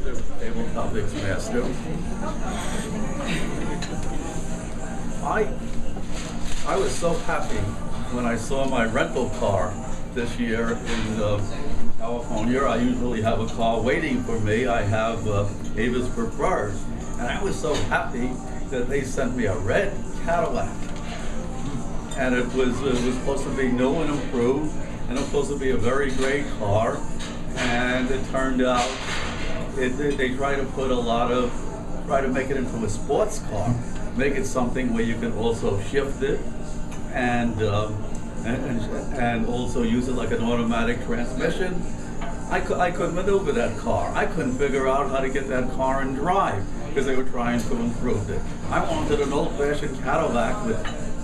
Mr. Tabletopic's master. I was so happy when I saw my rental car this year in California. I usually have a car waiting for me. I have Avis Preferred, and I was so happy that they sent me a red Cadillac. And it was supposed to be new and improved, and it was supposed to be a very great car. And it turned out they try to put try to make it into a sports car, make it something where you can also shift it and also use it like an automatic transmission. I couldn't maneuver that car. I couldn't figure out how to get that car and drive because they were trying to improve it. I wanted an old-fashioned Cadillac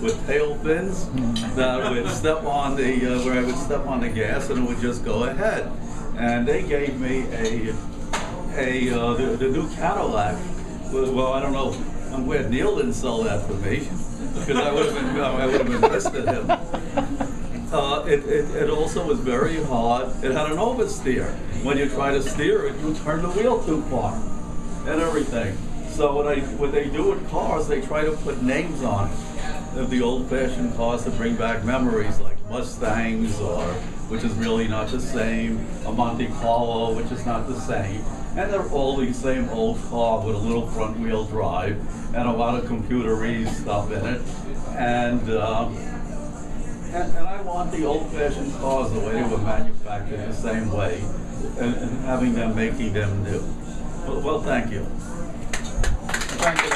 with tail fins that would step on where I would step on the gas and it would just go ahead. And they gave me the new Cadillac. Well, I don't know. I'm glad Neil didn't sell that for me because I would have been pissed at him. It also was very hard. It had an oversteer. When you try to steer it, you turn the wheel too far and everything. So what they do with cars, they try to put names on it of the old-fashioned cars to bring back memories, like Mustangs, which is really not the same, a Monte Carlo, which is not the same. And they're all the same old car with a little front-wheel drive and a lot of computery stuff in it. And I want the old-fashioned cars the way they were manufactured the same way, and having them, making them new. Well, thank you. Thank you.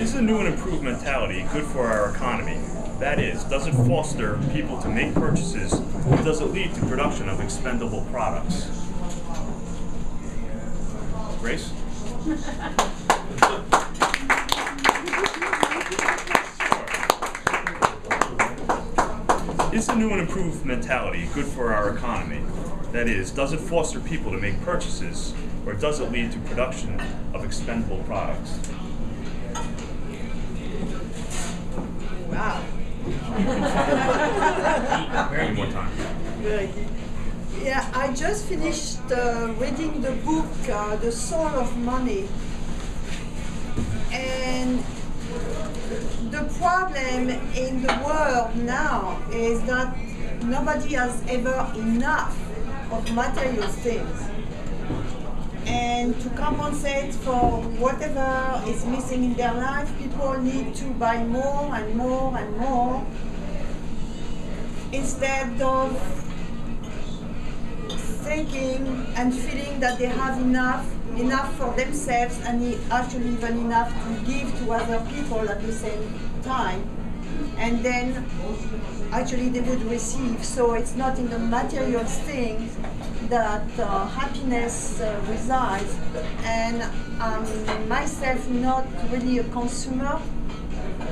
Is the new and improved mentality good for our economy? That is, does it foster people to make purchases, or does it lead to production of expendable products? Grace? Is the new and improved mentality good for our economy? That is, does it foster people to make purchases, or does it lead to production of expendable products? Wow. One more time. Yeah, I just finished reading the book, The Soul of Money. And the problem in the world now is that nobody has ever enough of material things. And to compensate for whatever is missing in their life, people need to buy more and more and more instead of thinking and feeling that they have enough for themselves and actually even enough to give to other people at the same time. And then actually they would receive. So it's not in the material things that happiness resides. And I'm myself not really a consumer,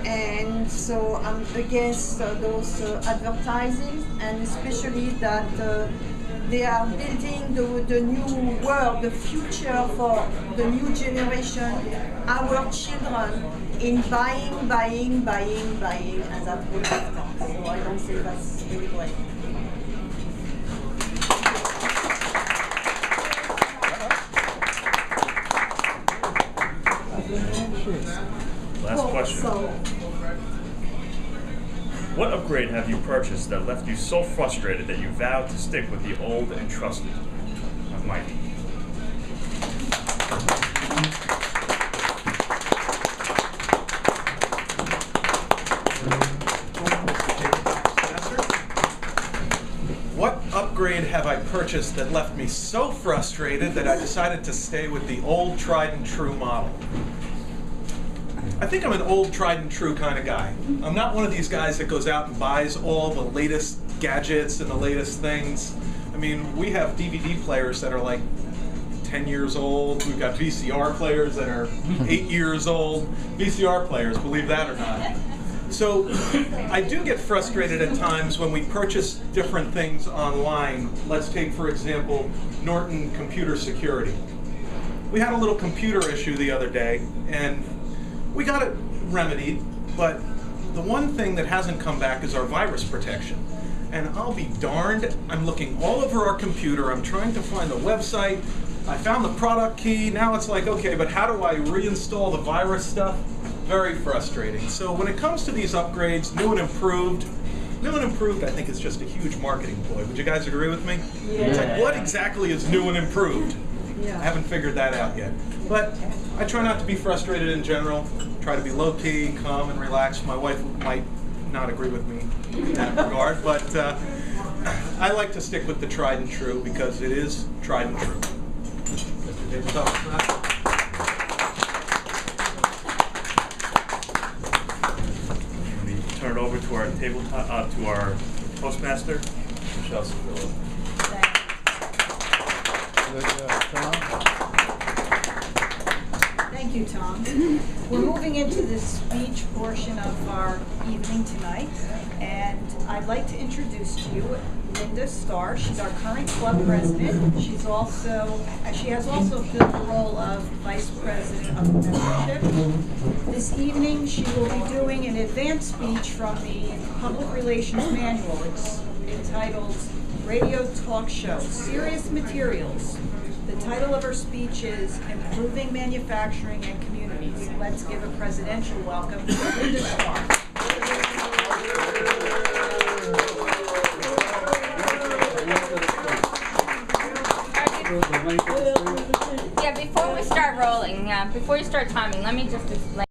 and so I'm against those advertising, and especially that they are building the new world, the future for the new generation, our children, in buying, and that will not come. So I don't think that's really great. Last question. What upgrade have you purchased that left you so frustrated that you vowed to stick with the old and trusted? Mike. What upgrade have I purchased that left me so frustrated that I decided to stay with the old tried and true model? I think I'm an old tried and true kind of guy. I'm not one of these guys that goes out and buys all the latest gadgets and the latest things. I mean, we have DVD players that are like 10 years old. We've got VCR players that are 8 years old. VCR players, believe that or not. So I do get frustrated at times when we purchase different things online. Let's take, for example, Norton Computer Security. We had a little computer issue the other day, and we got it remedied, but the one thing that hasn't come back is our virus protection. And I'll be darned, I'm looking all over our computer, I'm trying to find the website, I found the product key, now it's like, okay, but how do I reinstall the virus stuff? Very frustrating. So when it comes to these upgrades, new and improved, I think is just a huge marketing ploy. Would you guys agree with me? Yeah. It's like, what exactly is new and improved? Yeah. I haven't figured that out yet. But I try not to be frustrated in general, try to be low-key, calm, and relaxed. My wife might not agree with me in that regard, but I like to stick with the tried and true because it is tried and true. Mr. Davis, Turn it over to our to our postmaster, Michelle Sevilla. Thank you, Tom. We're moving into the speech portion of our evening tonight, and I'd like to introduce to you Linda Starr. She's our current club president. She has also filled the role of vice president of membership. This evening, she will be doing an advanced speech from the Public Relations Manual. It's entitled Radio Talk Show, Serious Materials. The title of her speech is Improving Manufacturing and Communities. Let's give a presidential welcome to Linda Starr. Yeah, before we start rolling, before you start timing, let me just explain.